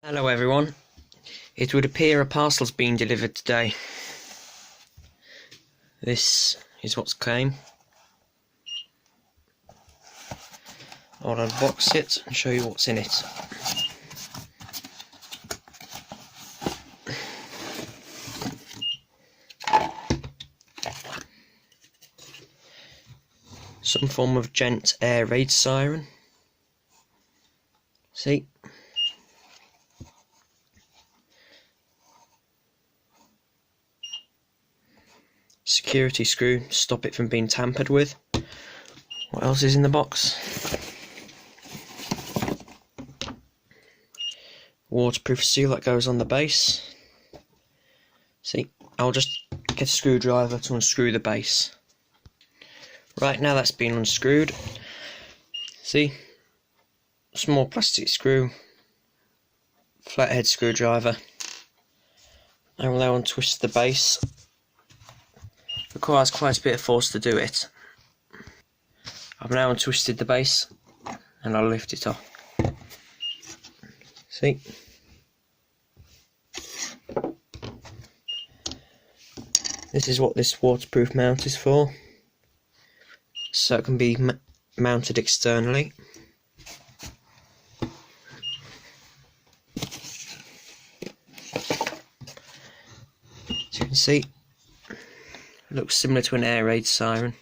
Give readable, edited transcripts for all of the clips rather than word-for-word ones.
Hello everyone, it would appear a parcel's been delivered today. This is what's came. I'll unbox it and show you what's in it. Some form of Gent air raid siren. See? Security screw to stop it from being tampered with. What else is in the box? Waterproof seal that goes on the base. See, I'll just get a screwdriver to unscrew the base. Right, now that's been unscrewed. See, small plastic screw, flathead screwdriver. I will now untwist the base. Requires quite a bit of force to do it. I've now untwisted the base and I'll lift it off. See? This is what this waterproof mount is for. So it can be mounted externally. As you can see, it looks similar to an air raid siren.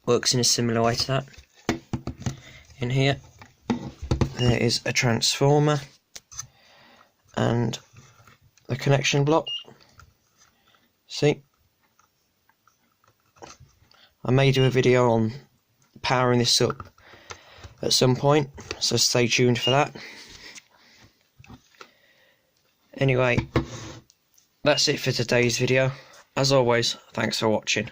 Works in a similar way to that. In here, there is a transformer and the connection block. See? I may do a video on powering this up at some point, so stay tuned for that. Anyway, that's it for today's video. As always, thanks for watching.